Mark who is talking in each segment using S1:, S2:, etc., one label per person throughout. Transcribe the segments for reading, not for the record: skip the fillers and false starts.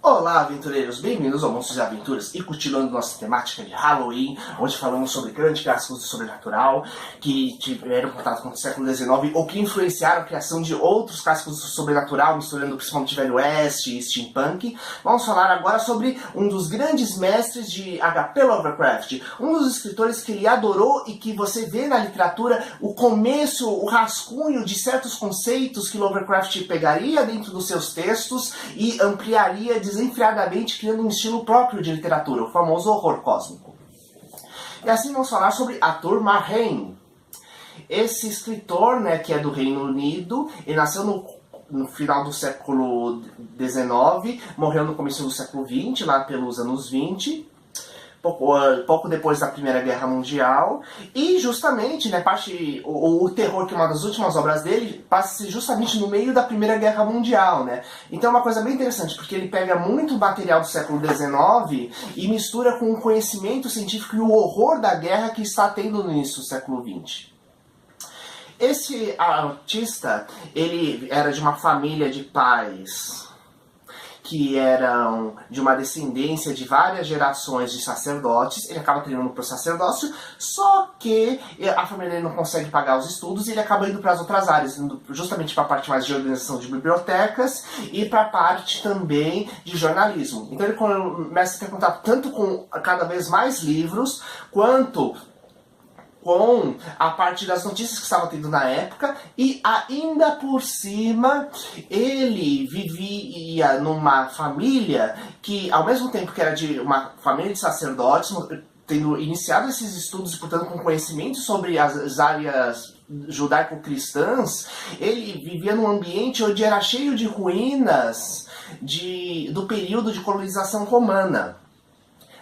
S1: Olá, aventureiros! Bem-vindos ao Monstros e Aventuras e continuando nossa temática de Halloween, onde falamos sobre grandes clássicos do sobrenatural que tiveram contato com o século XIX ou que influenciaram a criação de outros clássicos do sobrenatural, misturando principalmente Velho Oeste e Steampunk. Vamos falar agora sobre um dos grandes mestres de H.P. Lovecraft, um dos escritores que ele adorou e que você vê na literatura o começo, o rascunho de certos conceitos que Lovecraft pegaria dentro dos seus textos e ampliaria desenfreadamente, criando um estilo próprio de literatura, o famoso horror cósmico. E assim vamos falar sobre Arthur Marheim. Esse escritor, que é do Reino Unido, ele nasceu no final do século XIX, morreu no começo do século XX, lá pelos anos 20, pouco depois da Primeira Guerra Mundial, e justamente, o terror, que é uma das últimas obras dele, passa justamente no meio da Primeira Guerra Mundial, Então é uma coisa bem interessante, porque ele pega muito material do século XIX e mistura com o conhecimento científico e o horror da guerra que está tendo no início do século XX. Esse artista, ele era de uma família de pais que eram de uma descendência de várias gerações de sacerdotes. Ele acaba treinando para o sacerdócio, só que a família dele não consegue pagar os estudos e ele acaba indo para as outras áreas, indo justamente para a parte mais de organização de bibliotecas e para a parte também de jornalismo. Então ele começa a ter contato tanto com cada vez mais livros, quanto com a parte das notícias que estavam tendo na época, e ainda por cima ele vivia numa família que, ao mesmo tempo que era de uma família de sacerdotes, tendo iniciado esses estudos e, portanto, com conhecimento sobre as áreas judaico-cristãs, ele vivia num ambiente onde era cheio de ruínas do período de colonização romana.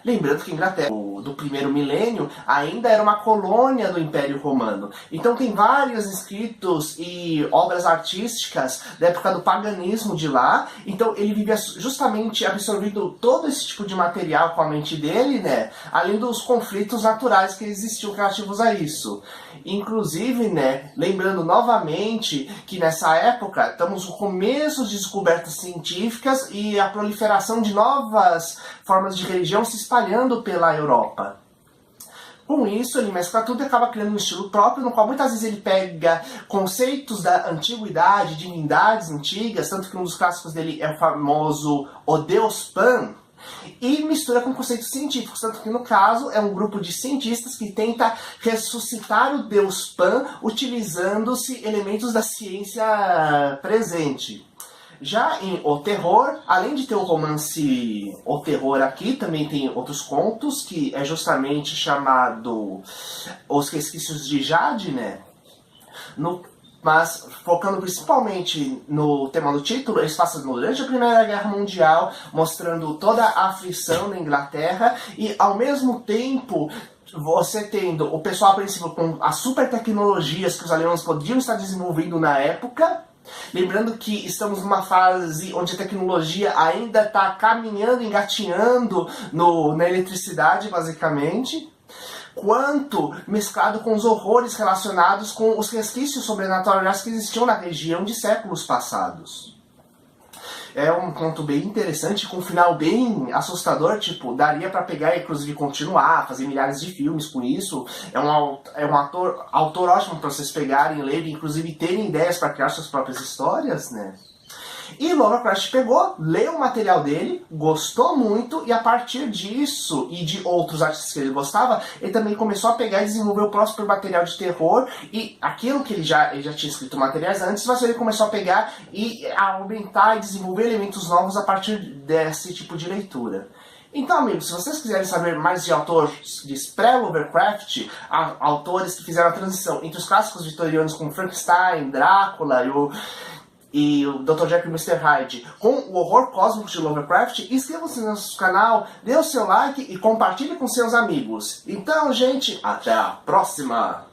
S1: Lembrando que a Inglaterra, do primeiro milênio, ainda era uma colônia do Império Romano. Então tem vários escritos e obras artísticas da época do paganismo de lá. Então ele vivia justamente absorvendo todo esse tipo de material com a mente dele, além dos conflitos naturais que existiam relativos a isso. Inclusive, lembrando novamente que nessa época estamos no começo de descobertas científicas e a proliferação de novas formas de religião se espalhando pela Europa. Com isso, ele mescla tudo e acaba criando um estilo próprio, no qual muitas vezes ele pega conceitos da antiguidade, divindades antigas, tanto que um dos clássicos dele é o famoso O Deus Pan, e mistura com conceitos científicos, tanto que no caso é um grupo de cientistas que tenta ressuscitar o Deus Pan utilizando-se elementos da ciência presente. Já em O Terror, além de ter o romance O Terror aqui, também tem outros contos, que é justamente chamado Os Resquícios de Jade, Mas focando principalmente no tema do título, eles passam durante a Primeira Guerra Mundial, mostrando toda a aflição na Inglaterra e, ao mesmo tempo, você tendo o pessoal apreensível com as super tecnologias que os alemães podiam estar desenvolvendo na época. Lembrando que estamos numa fase onde a tecnologia ainda está caminhando, engatinhando na eletricidade, basicamente, quanto mesclado com os horrores relacionados com os resquícios sobrenaturais que existiam na região de séculos passados. É um conto bem interessante, com um final bem assustador, daria pra pegar e inclusive continuar, fazer milhares de filmes com isso. É um autor ótimo pra vocês pegarem, lerem, inclusive terem ideias para criar suas próprias histórias, E Lovecraft pegou, leu o material dele, gostou muito, e a partir disso, e de outros artistas que ele gostava, ele também começou a pegar e desenvolver o próprio material de terror, e aquilo que ele já tinha escrito materiais antes, mas ele começou a pegar e aumentar e desenvolver elementos novos a partir desse tipo de leitura. Então, amigos, se vocês quiserem saber mais de autores de pré-Lovecraft, autores que fizeram a transição entre os clássicos vitorianos como Frankenstein, Drácula e o Dr. Jekyll e Mr. Hyde, com o horror cósmico de Lovecraft, inscreva-se no nosso canal, dê o seu like e compartilhe com seus amigos. Então, gente, até a próxima!